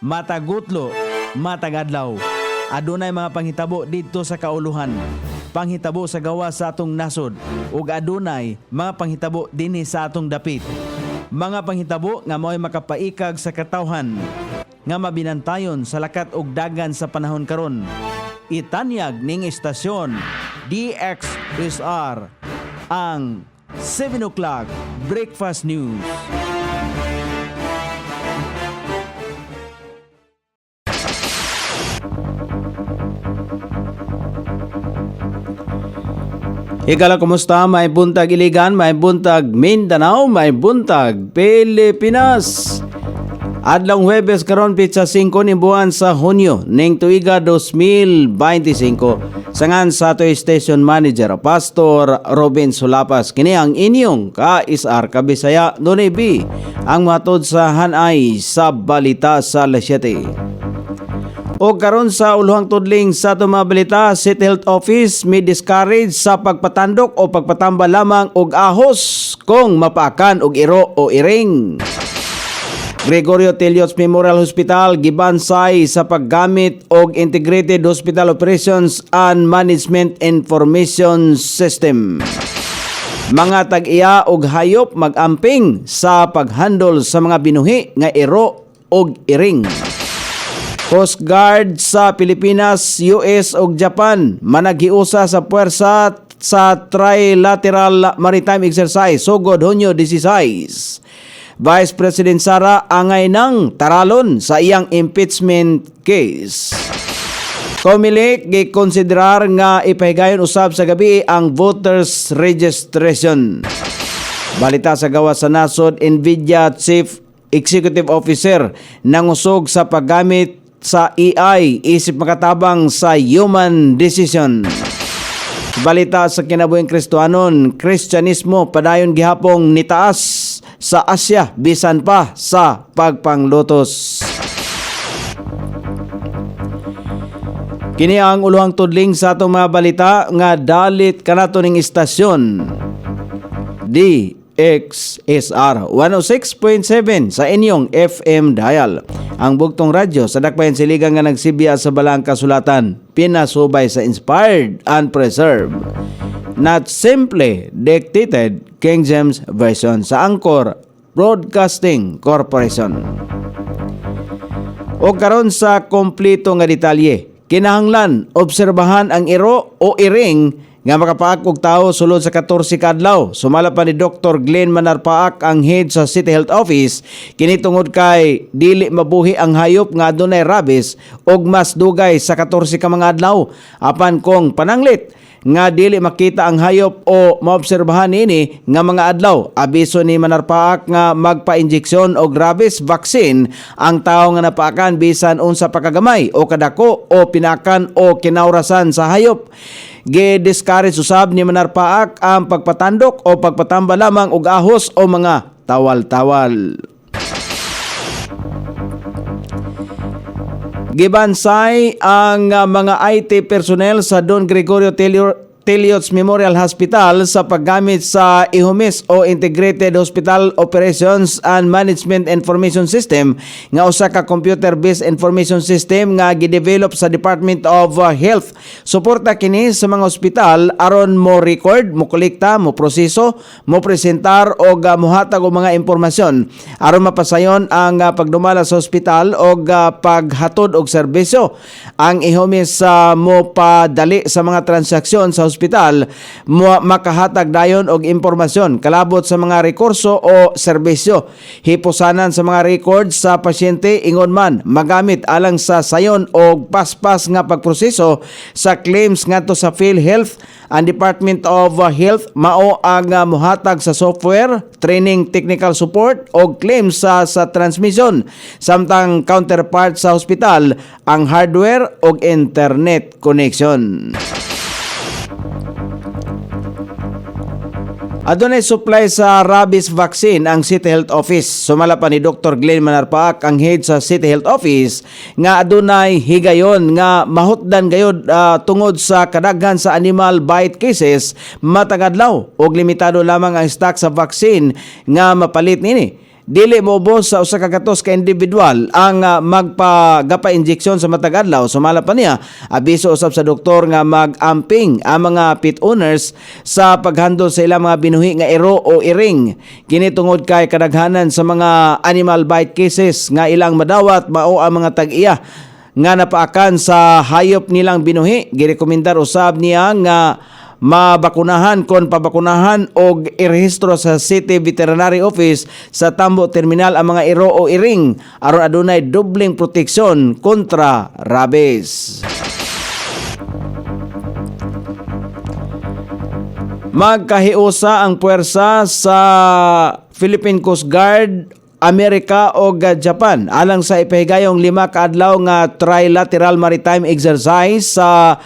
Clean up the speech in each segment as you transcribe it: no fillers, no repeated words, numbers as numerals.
matagutlo, matagadlaw. Adunay mga panghitabo dito sa kauluhan, panghitabo sa gawa sa atong nasod, ug adunay mga panghitabo dinhi sa atong dapit. Mga panghitabo nga mao'y makapaikag sa katawhan, nga mabinantayon sa lakat ug dagan sa panahon karon. Itanyag ning istasyon DXSR ang 7 o'clock Breakfast News. Higala, kumusta? May buntag Iligan, may buntag Mindanao, may buntag Pilipinas. Adlang Huwebes karon pitsa 5 ni buwan sa Hunyo ning tuiga 2025. Sangan sa ato station manager Pastor Robin Sulapas. Kini ang inyong ka-isar kabisaya Nonay B, ang matod sa hanay sa balita sa alas 7. O karon sa uluhang tudling sa ato mga balita, City Health Office may discourage sa pagpatandok o pagpatamba lamang og ahos kung mapaakan og iro o iring. Gregorio Tellios Memorial Hospital gibansay sa paggamit og Integrated Hospital Operations and Management Information System. Mga tag-iya og hayop mag-amping sa paghandle sa mga binuhi nga iro og iring. Coast Guard sa Pilipinas, US ug Japan managhiusa sa puwersa sa Trilateral Maritime Exercise sugod Hunyo 16. Vice President Sara angay nang taralon sa iyang impeachment case. Comelec gikonsiderar nga ipahigayon usab sa gabi ang voters registration. Balita sa gawa sa nasod, Nvidia Chief Executive Officer nangusog sa paggamit sa AI isip makatabang sa human decision. Balita sa kinabuhing Kristohanon, Kristyanismo padayon gihapong nitaas sa Asya bisan pa sa pagpanglutos. Kini ang uluhang tudling sa atong mga balita nga dalit kanato ning istasyon DXSR 106.7 sa inyong FM dial. Ang bugtong radyo sa dakbayan siligan nga nagsibya sa balang kasulatan, pinasubay sa inspired and preserved, not simply dictated King James Version sa Angkor Broadcasting Corporation. O karon sa kompleto nga detalye, kinahanglan obserbahan ang iro o iring nga makapaak og tawo sulod sa 14 kadlaw. Sumala pa ni Dr. Glenn Manarpaak, ang head sa City Health Office, kini tungod kay dili mabuhi ang hayop nga adunay rabies og mas dugay sa 14 ka mga adlaw. Apan kung pananglit nga dili makita ang hayop o maobserbahan ini nga mga adlaw, abiso ni Manarpaak nga magpa-injeksyon og rabies vaccine ang tawo nga napaakan bisan unsa pa kagamay o kadako o pinakan o kinawrasan sa hayop. Gi-discourage usab ni Manarpaak ang pagpatandok o pagpatamba lamang og ahos o mga tawal-tawal. Gibansay ang mga IT personnel sa Don Gregorio Tellios Memorial Hospital sa paggamit sa IHOMIS o Integrated Hospital Operations and Management Information System nga usa ka computer-based information system nga gidevelop sa Department of Health. Suporta kini sa mga ospital aron mo record, mo kolekta, mo proseso, mo presentar og mohatag og mga impormasyon aron mapasayon ang pagdumala sa ospital og paghatod og serbisyo. Ang IHOMIS mo padali sa mga transaksyon sa ospital, makahatag dayon og impormasyon kalabot sa mga rekurso o serbisyo. Hipusanan sa mga records sa pasyente ingon man magamit alang sa sayon og paspas nga pagproseso sa claims ngadto sa PhilHealth. Ang Department of Health mao ang mohatag sa software, training, technical support og claims sa transmission. Samtang counterpart sa hospital ang hardware og internet connection. Adunay supply sa rabies vaccine ang City Health Office. Sumala pa ni Dr. Glenn Manarpaak, ang head sa City Health Office, nga adunay higayon nga mahutdan gayud tungod sa kadaghan sa animal bite cases matag adlaw og limitado lamang ang stock sa vaccine nga mapalit nini. dili moubos sa usa ka katos ka individual ang magpagapa injeksyon sa matag adlaw. Sumala pa niya, abiso usab sa doktor nga mag-amping ang mga pet owners sa paghandle sa ilang mga binuhi nga iro o iring. Kini tungod kay kadaghanan sa mga animal bite cases nga ilang madawat mao ang mga tag-iya nga napaakan sa hayop nilang binuhi. Girekomendar usab niya nga mabakunahan kon pabakunahan o irehistro sa City Veterinary Office sa Tambo Terminal ang mga iro o iring aron adunay dobleng proteksyon kontra rabies. Magkahiusa ang puwersa sa Philippine Coast Guard, Amerika o Japan alang sa ipahigayong 5 ka adlaw nga trilateral maritime exercise sa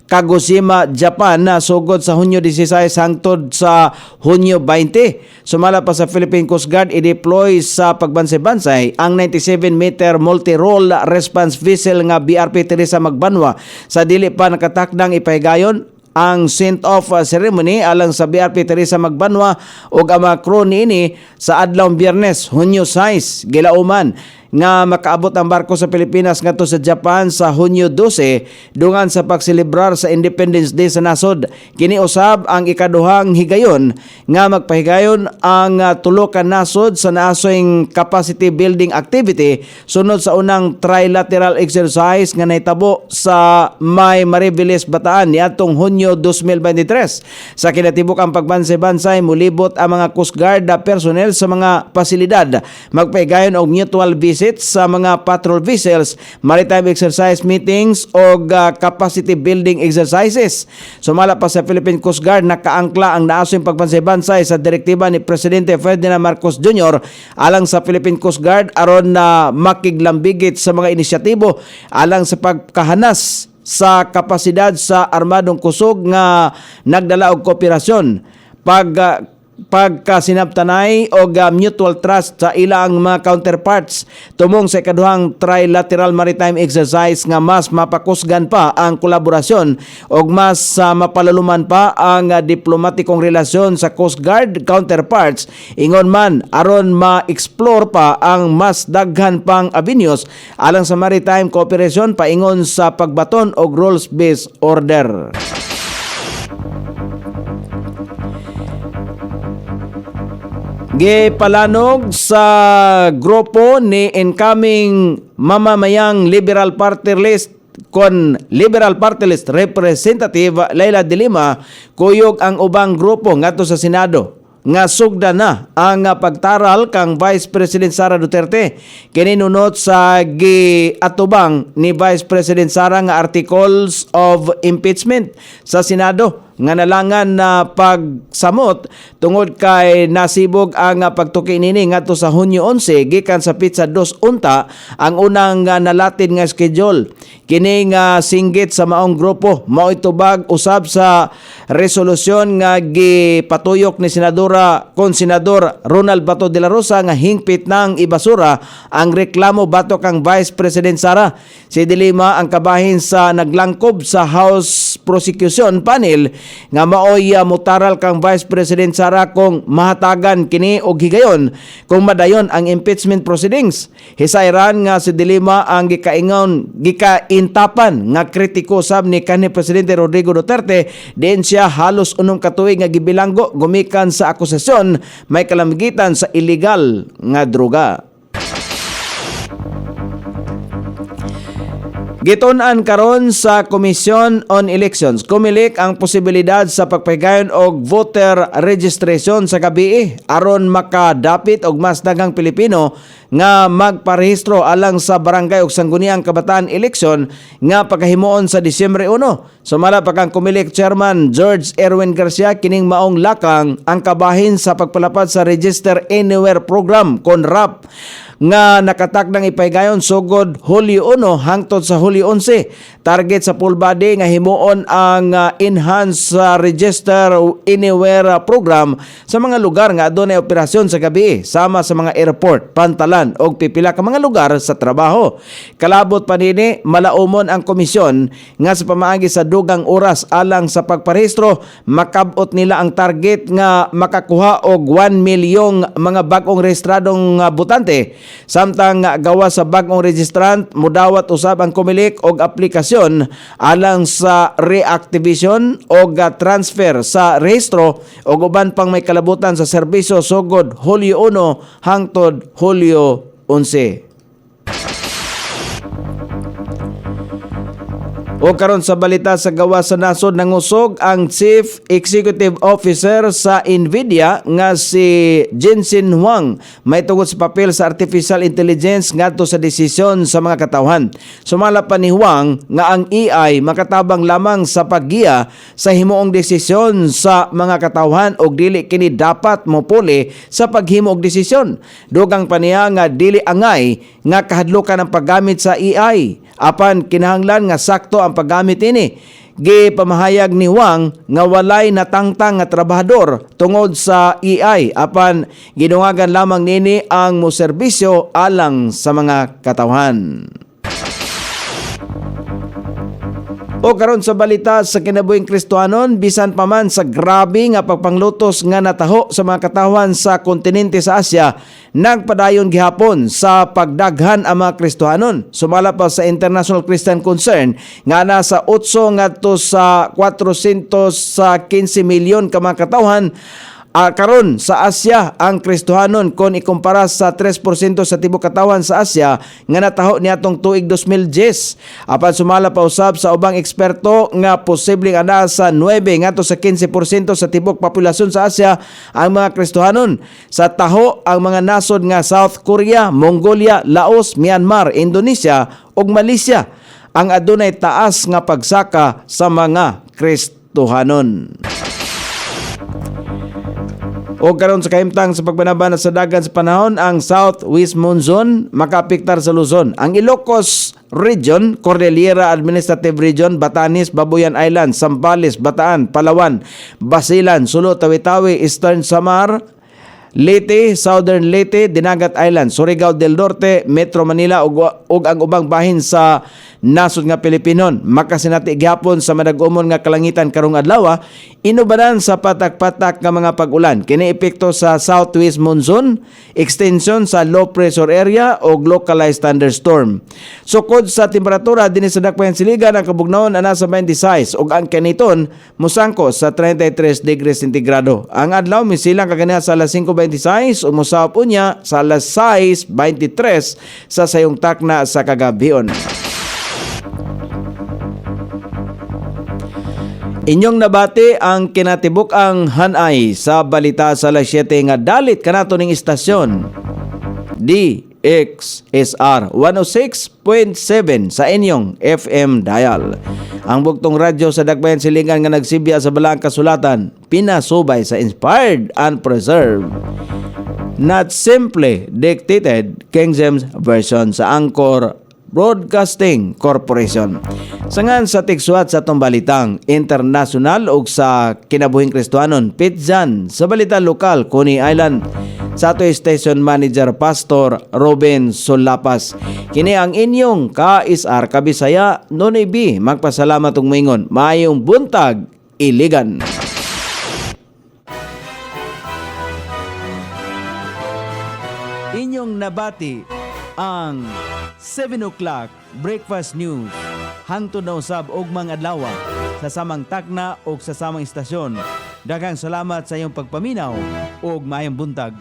Kagoshima, Japan na sugod sa Hunyo 16 hangtod sa Hunyo 20. Sumala pa sa Philippine Coast Guard i-deploy sa pagbansay-bansay ang 97-meter multi-role response vessel nga BRP Teresa Magbanwa sa dili pa nakatakdang ipahigayon ang send-off ceremony alang sa BRP Teresa Magbanwa ug ang mga crew niini sa adlaw Biyernes, Hunyo 6, gilauman nga makaabot ang barko sa Pilipinas ngadto sa Japan sa Hunyo 12 dungan sa pagselebrar sa Independence Day sa nasod. Kini usab ang ikaduhang higayon nga magpahigayon ang tulo ka nasod sa naasoing capacity building activity sunod sa unang trilateral exercise nga nahitabo sa May Maribeles, Bataan niadtong Hunyo 2023. Sa kinatibuk-ang pagbansay-bansay mulibot ang mga Coast Guard personnel sa mga pasilidad magpahigayon og mutual visit sa mga patrol vessels, maritime exercise meetings o capacity building exercises. Sumala pa sa Philippine Coast Guard nakaangkla ang naasong pagbansay-bansay sa direktiba ni Presidente Ferdinand Marcos Jr. alang sa Philippine Coast Guard aron na makiglambigit sa mga inisyatibo alang sa pagkahanas sa kapasidad sa armadong kusog nga nagdala og kooperasyon, pagkasinabtanay o mutual trust sa ilang mga counterparts tumong sa ikaduhang trilateral maritime exercise nga mas mapakusgan pa ang kolaborasyon o mas mapalaluman pa ang diplomatikong relasyon sa Coast Guard counterparts ingon man aron ma-explore pa ang mas daghan pang avenues alang sa maritime cooperation paingon sa pagbaton og rules-based order. Gipalanog sa grupo ni incoming mamamayang Liberal Party List Representative Leila de Lima kuyog ang ubang grupo ngadto sa Senado nga sugda na ang pagtaral kang Vice President Sara Duterte. Kini nunot sa giatubang ni Vice President Sara nga articles of impeachment sa Senado nga nalangan na pagsamot tungod kay nasibog ang pagtuki nini ngadto sa Hunyo 11 gikan sa pitsa 2 unta ang unang nalatin nga schedule. Kini nga singgit sa maong grupo mao itubag usab sa resolusyon nga gipatuyok ni Senador Ronald Bato de la Rosa nga hingpit nang ibasura ang reklamo batok kang Vice President Sara. Si De Lima ang kabahin sa naglangkob sa House Prosecution Panel nga maoy mutaral kang Vice President Sara kung mahatagan kini og higayon kung madayon ang impeachment proceedings. Hisayran nga si De Lima ang gikaintapan nga kritiko sab ni kanhi Presidente Rodrigo Duterte diin siya halos unong katuig nga gibilanggo gumikan sa akusasyon may kalamigitan sa illegal nga droga. Gitun-an karon sa Commission on Elections, kumilik ang posibilidad sa pagpahigayon og voter registration sa gabii aron makadapit og mas daghang Pilipino nga magparehistro alang sa barangay ug sangguniang kabataan eleksyon nga pagkahimuon sa Disyembre 1. Sumala pa kang kumilik Chairman George Erwin Garcia kining maong lakang ang kabahin sa pagpalapad sa Register Anywhere program kon RAP. nga nakatakdang ipaygayon sugod Hulyo 1 hangtod sa Hulyo 11. Target sa full body nga himuon ang Enhanced Register Anywhere program sa mga lugar nga adunay operasyon sa gabi sama sa mga airport, pantalan o pipila ka mga lugar sa trabaho. Kalabot pa nini, malaumon ang komisyon nga sa pamaagi sa dugang oras alang sa pagparehistro, makabot nila ang target nga makakuha og 1 milyong mga bag-ong rehistradong butante. Samtang gawa sa bag-ong registrant, mudawat usab ang Comelec og aplikasyon alang sa reactivation o transfer sa rehistro o uban pang may kalabutan sa serbisyo sugod Hulyo 1 hangtod Hulyo 11. O karon sa balita sa gawa sa nasod, nangusog ang Chief Executive Officer sa Nvidia nga si Jensen Huang may tungod sa papel sa artificial intelligence ngadto sa desisyon sa mga katawhan. Sumala pa ni Huang nga ang AI makatabang lamang sa paggiya sa himuong desisyon sa mga katawhan og dili kini dapat mopuli sa paghimo og desisyon. Dugang pa niya nga dili angay nga kahadlukan ang paggamit sa AI apan kinahanglan nga sakto ang paggamit ini. Gipamahayag ni Wang nga walay natangtang nga trabahador tungod sa AI apan ginungagan lamang nini ang moserbisyo alang sa mga katawhan. O karon sa balita sa kinabuhing Kristohanon, bisan pa man sa grabe nga pagpanglutos nga nataho sa mga katawhan sa kontinente sa Asia, nagpadayon gihapon sa pagdaghan ang mga Kristohanon. Sumala pa sa International Christian Concern nga nasa 8 ngadto sa 415 milyon ka mga katawhan. Karon sa Asia ang Kristohanon kon ikumpara sa 3% sa tibok katawan sa Asia nga nataho niadtong tuig 2010. Apan sumala pa usab sa ubang eksperto nga posibleng ana sa 9 ngadto sa 15% sa tibok populasyon sa Asia ang mga Kristohanon. Sa taho ang mga nasod nga South Korea, Mongolia, Laos, Myanmar, Indonesia ug Malaysia ang adunay taas nga pagsaka sa mga Kristohanon. O karon sa kahimtang sa pagbanabana sa dagan sa panahon, ang southwest monsoon makaapektar sa Luzon. Ang Ilocos Region, Cordillera Administrative Region, Batanes, Babuyan Island, Zambales, Bataan, Palawan, Basilan, Sulu, Tawi-Tawi, Eastern Samar, Leyte, Southern Leyte, Dinagat Island, Surigao del Norte, Metro Manila ug ang ubang bahin sa nasod nga Pilipinon. Makasinati gihapon sa madag-umon nga kalangitan karong adlaw, inubanan sa patak-patak nga mga pag-ulan. Kini epekto sa southwest monsoon, extension sa low pressure area ug localized thunderstorm. Sukod sa temperatura dinhi sa dakbayan siligan, ang kabugnaon ana sa 26 ug ang kaniton musangko sa 33 degrees sentigrado. Ang adlaw misilang kaganahan sa alas 5:26 ug mosahop unya sa alas 6:23 sa sayong takna sa kagabion. Inyong nabati ang kinatibuk-ang hanay sa balita sa alas 7 nga dalit kanato ning istasyon DXSR 106.7 sa inyong FM dial. Ang bugtong radyo sa dakbayan silingan nga nagsibya sa balaang kasulatan, pinasubay sa inspired and preserved, not simply dictated King James Version sa Anchor Broadcasting Corporation. Sangan sa tigsuat sa itong balitang international ug sa kinabuhing Kristohanon, Pitjan sa balita lokal, Coney Island. Sa ato station manager Pastor Robin Solapas. Kini ang inyong ka-isar kabisaya Nonoy B. Magpasalamat ug moingon maayong buntag Iligan. Inyong nabati ang 7 o'clock breakfast news hangtod na usab og mga adlaw sa samang takna o sa samang istasyon. Daghang salamat sa iyong pagpaminaw ug maayong buntag.